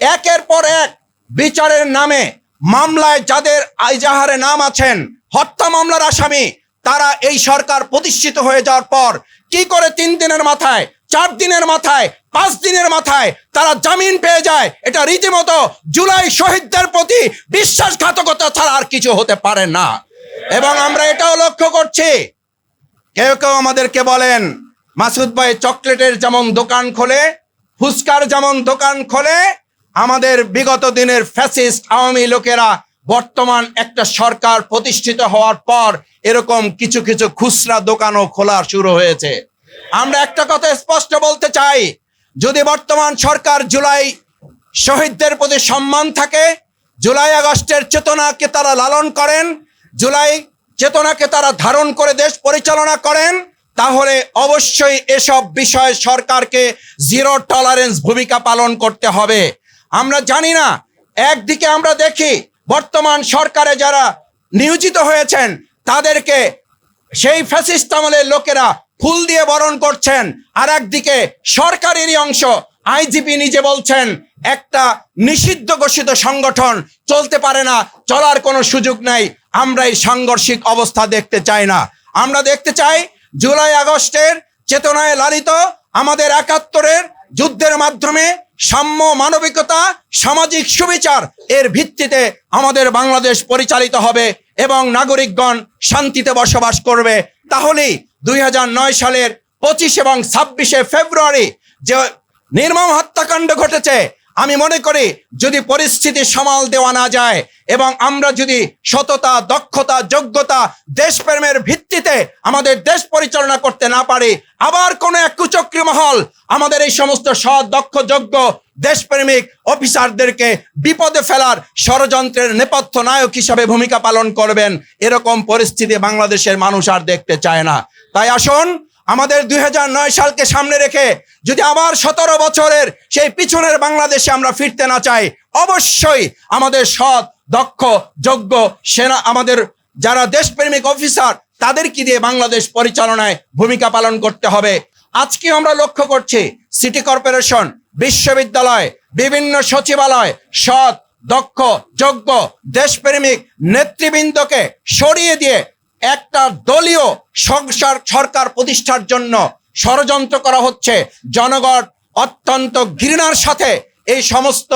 একের পর এক বিচারের নামে মামলায় যাদের আইজাহারে নাম আছেন, হত্যা মামলার আসামি, তারা এই সরকার প্রতিষ্ঠিত হয়ে যাওয়ার পর কি করে 3 দিনের মাথায়, 4 দিনের মাথায়, 5 দিনের মাথায় তারা জামিন পেয়ে যায়? এটা রীতিমতো জুলাই শহীদদের প্রতি বিশ্বাসঘাতকতা ছাড়া আর কিছু হতে পারে না। এবং আমরা এটাও লক্ষ্য করছি, কেউ কেউ আমাদেরকে বলেন, মাসুদ ভাই চকলেটের যেমন দোকান খোলে, ফুচকার যেমন দোকান খোলে, আমাদের বিগত দিনের ফ্যাসিস্ট আওয়ামী লোকেরা বর্তমান একটা সরকার প্রতিষ্ঠিত হওয়ার পর এরকম কিছু কিছু খুচরা দোকানও খোলা শুরু হয়েছে। আমরা একটা কথা স্পষ্ট বলতে চাই, যদি বর্তমান সরকার জুলাই শহীদদের প্রতি সম্মান থাকে, জুলাই আগস্টের চেতনাকে তারা লালন করেন, জুলাই চেতনাকে তারা ধারণ করে দেশ পরিচালনা করেন, তাহলে অবশ্যই এসব বিষয়ে সরকারকে জিরো টলারেন্স ভূমিকা পালন করতে হবে। আমরা জানি না, একদিকে আমরা দেখি বর্তমান সরকারে যারা নিয়োজিত হয়েছেন তাদেরকে সেই ফ্যাসিস্ট আমলের লোকেরা ফুল দিয়ে বরণ করছেন, আর একদিকে সরকারেরই অংশ আইজিপি নিজে বলছেন একটা নিষিদ্ধ ঘোষিত সংগঠন চলতে পারে না, চলার কোনো সুযোগ নাই। আমরা এই সাংঘর্ষিক অবস্থা দেখতে চাই না। আমরা দেখতে চাই জুলাই আগস্টের চেতনায় লালিত আমাদের 71-এর যুদ্ধের মাধ্যমে সাম্য, মানবিকতা, সামাজিক সুবিচার এর ভিত্তিতে আমাদের বাংলাদেশ পরিচালিত হবে এবং নাগরিকগণ শান্তিতে বসবাস করবে। তাহলেই 2009 সালের 25 এবং 26 ফেব্রুয়ারি যে নির্মম হত্যাকাণ্ড ঘটেছে, আমি মনে করি যদি পরিস্থিতি সামাল দেওয়া না যায় এবং আমরা যদি সততা, দক্ষতা, যোগ্যতা, দেশপ্রেমের ভিত্তিতে আমাদের দেশ পরিচালনা করতে না পারি, আবার কোনো এক কুচক্রী মহল আমাদের এই সমস্ত সৎ, দক্ষ, যোগ্য, দেশপ্রেমিক অফিসারদেরকে বিপদে ফেলার ষড়যন্ত্রের নেপথ্য নায়ক হিসাবে ভূমিকা পালন করবেন। এরকম পরিস্থিতি বাংলাদেশের মানুষ আর দেখতে চায় না। তাই আসুন, আমাদের 2009 সালকে সামনে রেখে যদি আবার 17 বছরের সেই পিছনের বাংলাদেশে আমরা ফিরতে না চাই, অবশ্যই আমাদের সৎ, দক্ষ, যোগ্য সেনা, আমাদের যারা দেশপ্রেমিক অফিসার, তাদেরকে দিয়ে বাংলাদেশ পরিচালনায় ভূমিকা পালন করতে হবে। আজকে আমরা লক্ষ্য করছি সিটি কর্পোরেশন, বিশ্ববিদ্যালয়, বিভিন্ন সচিবালয় সৎ, দক্ষ, যোগ্য, দেশপ্রেমিক নেতৃবৃন্দকে সরিয়ে দিয়ে একটা দলীয় সরকার প্রতিষ্ঠার জন্য ষড়যন্ত্র করা হচ্ছে। জনগণ অত্যন্ত ঘৃণার সাথে এই সমস্ত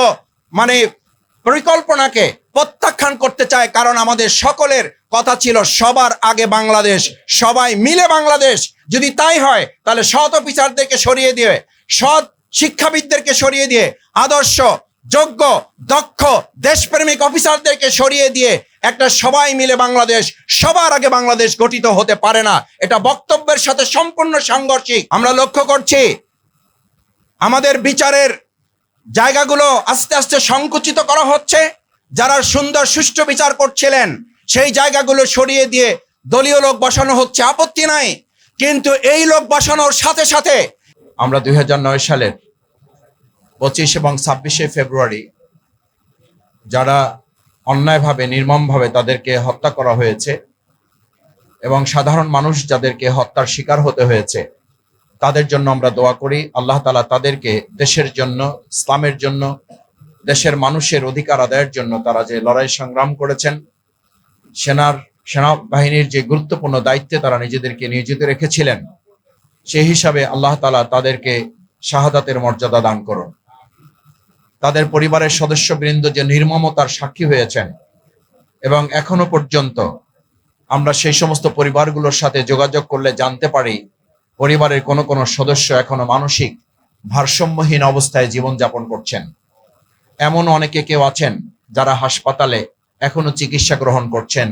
পরিকল্পনাকে প্রত্যাখ্যান করতে চায়, কারণ আমাদের সকলের কথা ছিল সবার আগে বাংলাদেশ, সবাই মিলে বাংলাদেশ। যদি তাই হয় তাহলে সৎ অফিসারদেরকে সরিয়ে দিয়ে, সৎ শিক্ষাবিদদেরকে সরিয়ে দিয়ে, আদর্শ, যোগ্য, দক্ষ, দেশপ্রেমিক অফিসারদেরকে সরিয়ে দিয়ে একটা সবাই মিলে বাংলাদেশ, সবার আগে বাংলাদেশ গঠিত হতে পারে না। এটা বক্তব্যের সাথে সম্পূর্ণ সাংঘর্ষিক। আমরা লক্ষ্য করছি আমাদের বিচারের জায়গাগুলো আস্তে আস্তে সংকুচিত করা হচ্ছে। যারা সুন্দর সুষ্ঠু বিচার করছিলেন সেই জায়গাগুলো সরিয়ে দিয়ে দলীয় লোক বসানো হচ্ছে, আপত্তি নাই, কিন্তু এই লোক বসানোর সাথে সাথে আমরা 2009 সালের 25 এবং 26 ফেব্রুয়ারি যারা অন্যায়ভাবে, নির্মমভাবে তাদেরকে হত্যা করা হয়েছে এবং সাধারণ মানুষ যাদেরকে হত্যার শিকার হতে হয়েছে, তাদের জন্য আমরা দোয়া করি। আল্লাহ তাআলা তাদেরকে দেশের জন্য, ইসলামের জন্য, দেশের মানুষের অধিকার আদায়ের জন্য তারা যে লড়াই সংগ্রাম করেছেন, সেনাবাহিনীর যে গুরুত্বপূর্ণ দায়িত্বে তারা নিজেদেরকে নিয়োজিত রেখেছিলেন, সেই হিসাবে আল্লাহ তাআলা তাদেরকে শাহাদাতের মর্যাদা দান করুন। তাদের পরিবারের সদস্যবৃন্দ যে নির্মমতার সাক্ষী হয়েছেন এবং এখনো পর্যন্ত আমরা সেই সমস্ত পরিবারগুলোর সাথে যোগাযোগ করলে জানতে পারি পরিবারের কোনো কোনো সদস্য এখনো মানসিক ভারসাম্যহীন অবস্থায় জীবনযাপন করছেন। এমন অনেকে কেউ আছেন যারা হাসপাতালে এখনো চিকিৎসা গ্রহণ করছেন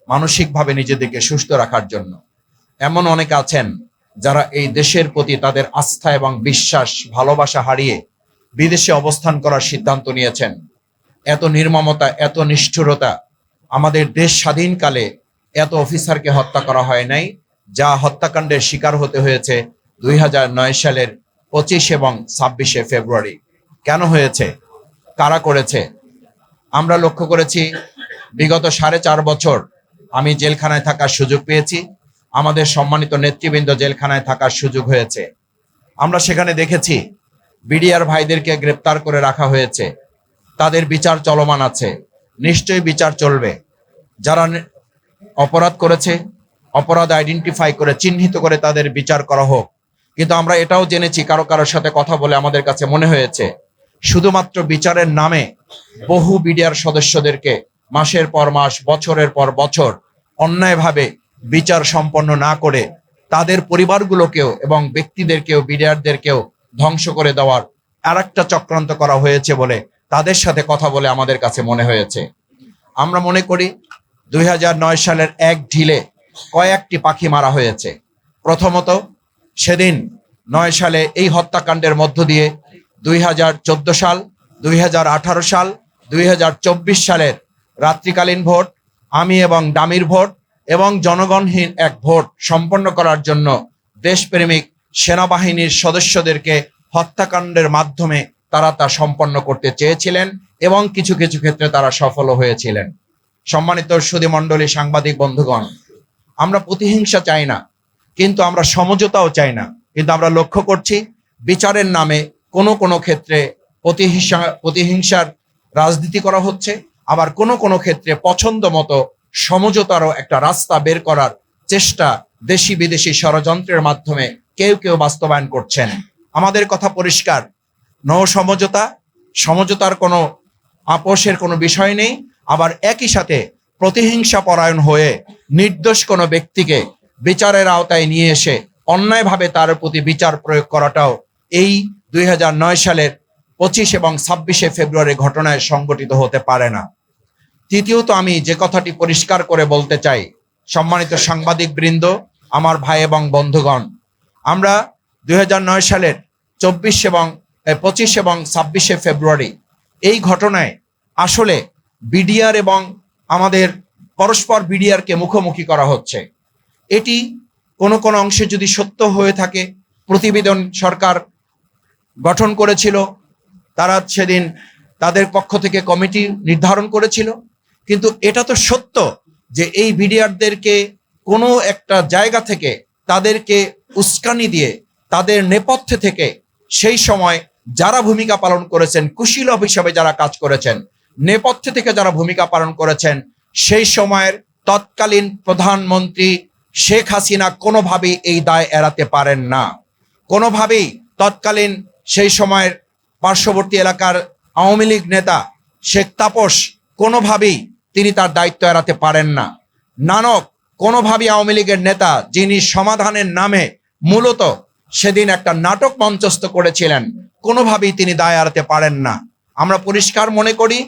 মানসিকভাবে নিজেদেরকে সুস্থ রাখার জন্য। এমন অনেকে আছেন যারা এই দেশের প্রতি তাদের আস্থা এবং বিশ্বাস, ভালোবাসা হারিয়ে বিদেশে অবস্থান করার সিদ্ধান্ত নিয়েছেন। এত নির্মমতা, এত নিষ্ঠুরতা, আমাদের দেশ স্বাধীনকালে এত অফিসারকে হত্যা করা হয় নাই যা হত্যাকাণ্ডের শিকার হতে হয়েছে 2009 সালের 25 এবং 26 ফেব্রুয়ারি। কেন হয়েছে? কারা করেছে? আমরা লক্ষ্য করেছি বিগত 4.5 বছর আমি জেলখানায় থাকার সুযোগ পেয়েছি, আমাদের সম্মানিত নেতৃবৃন্দ জেলখানায় থাকার সুযোগ হয়েছে। আমরা সেখানে দেখেছি বিডিআর ভাইদেরকে গ্রেপ্তার করে রাখা হয়েছে, তাদের বিচার চলমান আছে, নিশ্চয়ই বিচার চলবে। যারা অপরাধ করেছে, অপরাধ আইডেন্টিফাই করে চিহ্নিত করে তাদের বিচার করা হোক। কিন্তু আমরা এটাও জেনেছি, কারো কারোর সাথে কথা বলে আমাদের কাছে মনে হয়েছে শুধুমাত্র বিচারের নামে বহু বিডিআর সদস্যদেরকে মাসের পর মাস, বছরের পর বছর অন্যায়ভাবে বিচার সম্পন্ন না করে তাদের পরিবারগুলোকেও এবং ব্যক্তিদেরকেও, বিডিআরদেরকেও ধ্বংস করে দেওয়ার আর একটা চক্রান্ত করা হয়েছে বলে তাদের সাথে কথা বলে আমাদের কাছে মনে হয়েছে। আমরা মনে করি 2009 সালের এক ঢিলে কয়েকটি পাখি মারা হয়েছে। প্রথমত, সেদিন 9 সালে এই হত্যাকাণ্ডের মধ্য দিয়ে 2014 সাল, 2018 সাল, 2024 সালের রাত্রিকালীন ভোট, আমি এবং ডামির ভোট এবং জনগণহীন এক ভোট সম্পন্ন করার জন্য দেশপ্রেমিক সেনাবাহিনীর সদস্যদেরকে হত্যাকাণ্ডের মাধ্যমে তারা তা সম্পন্ন করতে চেয়েছিলেন এবং কিছু কিছু ক্ষেত্রে তারা সফলও হয়েছিলেন। সম্মানিত সুধীমণ্ডলী, সাংবাদিক বন্ধুগণ, আমরা প্রতিহিংসা চাই না, কিন্তু আমরা সমঝোতাও চাই না। কিন্তু আমরা লক্ষ্য করছি বিচারের নামে কোনো কোনো ক্ষেত্রে প্রতিহিংসার রাজনীতি করা হচ্ছে, আবার কোনো কোনো ক্ষেত্রে পছন্দ মতো সমঝোতারও একটা রাস্তা বের করার চেষ্টা দেশি বিদেশি ষড়যন্ত্রের মাধ্যমে কেউ কেউ বাস্তবায়ন করছেন। আমাদের কথা পরিষ্কার, নো সমঝোতা, সমঝোতার কোনো আপোষের কোনো বিষয় নেই। আবার একই সাথে প্রতিহিংসা পরায়ণ হয়ে নির্দোষ কোনো ব্যক্তিকে বিচারের আওতায় নিয়ে এসে অন্যায়ভাবে তার প্রতি বিচার প্রয়োগ করাটাও এই 2009 সালের 25 এবং 26শে ফেব্রুয়ারি ঘটনায় সংগঠিত হতে পারে না। তৃতীয়ত, আমি যে কথাটি পরিষ্কার করে বলতে চাই, সম্মানিত সাংবাদিক বৃন্দ, আমার ভাই এবং বন্ধুগণ, আমরা 2009 সালের 25 এবং 26শে ফেব্রুয়ারি এই ঘটনায় আসলে বিডিআর এবং আমাদের পরস্পর বিডিআরকে মুখোমুখি করা হচ্ছে। এটি কোনো কোনো অংশে যদি সত্য হয়ে থাকে, প্রতিবেদন সরকার গঠন করেছিল, তারা সেদিন তাদের পক্ষ থেকে কমিটি নির্ধারণ করেছিল, কিন্তু এটা তো সত্য যে এই বিডিআরদেরকে কোনো একটা জায়গা থেকে তাদেরকে উস্কানি দিয়ে তাদের নেপথ্যে থেকে সেই সময় যারা ভূমিকা পালন করেছেন, কুশীলব হিসাবে যারা কাজ করেছেন, নেপথ্যে থেকে যারা ভূমিকা পালন করেছেন, সেই সময়ের তৎকালীন প্রধানমন্ত্রী শেখ হাসিনা কোনোভাবেই এই দায় এড়াতে পারেন না। কোনোভাবেই তৎকালীন সেই সময়ের পার্শ্ববর্তী এলাকার আওয়ামী লীগ নেতা শেখ তাপস কোনোভাবেই তিনি তার দায়িত্ব এড়াতে পারেন না। নানক কোনোভাবেই আওয়ামী লীগের নেতা, যিনি সমাধানের নামে মূলত সেদিন একটা নাটক মঞ্চস্থ করেছিলেন, কোনোভাবেই তিনি দায় এড়াতে পারেন না। আমরা পরিষ্কার মনে করি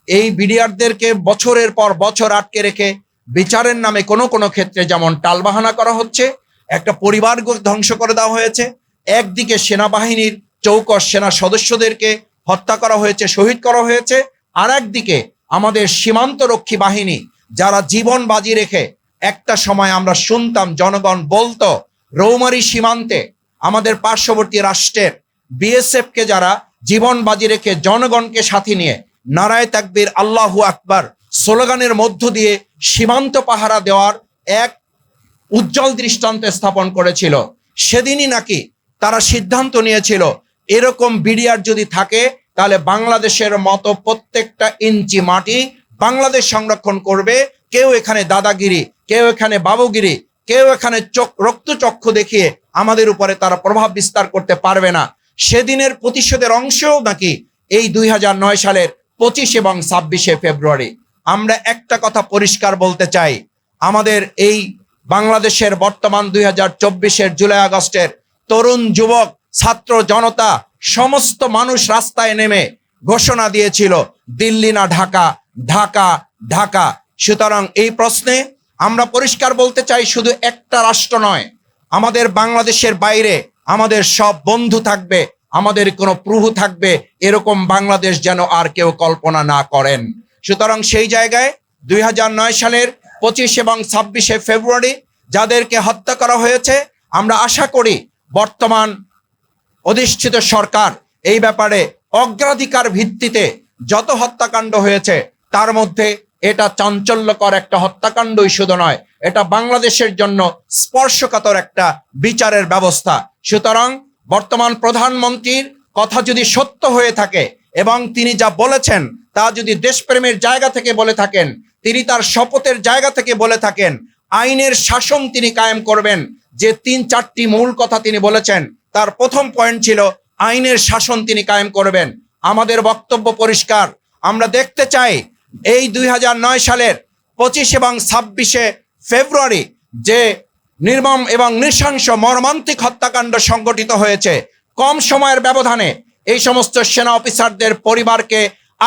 এই বিডিআরদেরকে বছরের পর বছর আটকে রেখে বিচারের নামে কোনো কোনো ক্ষেত্রে যেমন টালবাহানা করা হচ্ছে, একটা পরিবার ধ্বংস করে দেওয়া হয়েছে, একদিকে সেনাবাহিনীর চৌকস সেনা সদস্যদেরকে হত্যা করা হয়েছে, শহীদ করা হয়েছে, আর একদিকে আমাদের সীমান্তরক্ষী বাহিনী যারা জীবন বাজি রেখে, একটা সময় আমরা শুনতাম জনগণ বলতো রৌমারী সীমান্তে আমাদের পার্শ্ববর্তী রাষ্ট্রের বিএসএফকে যারা জীবন বাজি রেখে জনগণকে সাথে নিয়ে নারায়ে তাকবীর, আল্লাহু আকবার স্লোগানের মধ্য দিয়ে সীমান্ত পাহারা দেওয়ার এক উজ্জ্বল দৃষ্টান্ত স্থাপন করেছিল। সেদিনই নাকি তারা সিদ্ধান্ত নিয়েছিল এরকম বিডিআর যদি থাকে তাহলে বাংলাদেশের মতো প্রত্যেকটা ইঞ্চি মাটি বাংলাদেশ সংরক্ষণ করবে। কেউ এখানে দাদাগিরি, কেউ এখানে বাবুগিরি, কেউ এখানে রক্তচক্ষু দেখিয়ে আমাদের উপরে তারা প্রভাব বিস্তার করতে পারবে না। সেদিনের প্রতিশোধের অংশও নাকি এই 2009 সালের 25 এবং 26শে ফেব্রুয়ারি। আমরা একটা কথা পরিষ্কার বলতে চাই, আমাদের এই বাংলাদেশের বর্তমান 2024-এর জুলাই আগস্টের তরুণ যুবক ছাত্র জনতা সমস্ত মানুষ রাস্তায় নেমে ঘোষণা দিয়েছিল দিল্লি না ঢাকা, ঢাকা ঢাকা। সুতরাং এই প্রশ্নে আমরা পরিষ্কার বলতে চাই, শুধু একটা রাষ্ট্র নয়, আমাদের বাংলাদেশের বাইরে আমাদের সব বন্ধু থাকবে, আমাদের কোনো প্রভু থাকবে, এরকম বাংলাদেশ যেন আর কেউ কল্পনা না করেন। সুতরাং সেই জায়গায় 2009 সালের 25 এবং 26শে ফেব্রুয়ারি যাদেরকে হত্যা করা হয়েছে, আমরা আশা করি বর্তমান অধিষ্ঠিত সরকার এই ব্যাপারে অগ্রাধিকার ভিত্তিতে যত হত্যাকাণ্ড হয়েছে তার মধ্যে এটা চাঞ্চল্যকর একটা হত্যাকাণ্ডই শুধু নয়, এটা বাংলাদেশের জন্য স্পর্শকাতর একটা বিচারের ব্যবস্থা। সুতরাং বর্তমান প্রধানমন্ত্রীর কথা যদি সত্য হয়ে থাকে এবং তিনি যা বলেছেন তা যদি দেশপ্রেমের জায়গা থেকে বলে থাকেন, তিনি তার শপথের জায়গা থেকে বলে থাকেন, আইনের শাসন তিনি কায়েম করবেন। যে ৩-৪টি মূল কথা তিনি বলেছেন, তার প্রথম পয়েন্ট ছিল আইনের শাসন তিনি কায়েম করবেন। আমাদের বক্তব্য পরিষ্কার, আমরা দেখতে চাই এই ২০০৯ সালের ২৫ এবং ২৬শে ফেব্রুয়ারি যে নির্মম এবং নৃশংস মর্মান্তিক হত্যাকাণ্ড সংঘটিত হয়েছে, কম সময়ের ব্যবধানে এই সমস্ত সেনা অফিসারদের পরিবারকে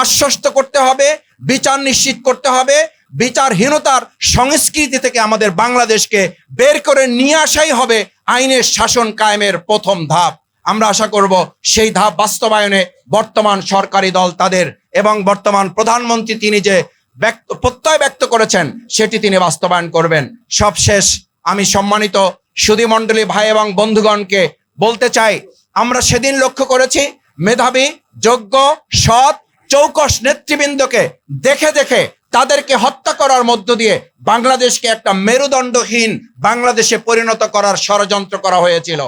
আশ্বস্ত করতে হবে, বিচার নিশ্চিত করতে হবে। বিচারহীনতার সংস্কৃতি থেকে আমাদের বাংলাদেশকে বের করে নিয়ে আসাই হবে আইনের শাসন কায়েমের প্রথম ধাপ। আমরা আশা করব সেই ধাপ বাস্তবায়নে বর্তমান সরকারি দল তাদের এবং বর্তমান প্রধানমন্ত্রী তিনি যে প্রত্যয় ব্যক্ত করেছেন সেটি তিনি বাস্তবায়ন করবেন। সবশেষ আমি সম্মানিত সুধীমণ্ডলী ভাই এবং বন্ধুগণকে বলতে চাই, আমরা সেদিন লক্ষ্য করেছি মেধাবী, যোগ্য, সৎ, চৌকস নেতৃবৃন্দকে দেখে দেখে তাদেরকে হত্যা করার মধ্য দিয়ে বাংলাদেশকে একটা মেরুদণ্ডহীন বাংলাদেশে পরিণত করার ষড়যন্ত্র করা হয়েছিল।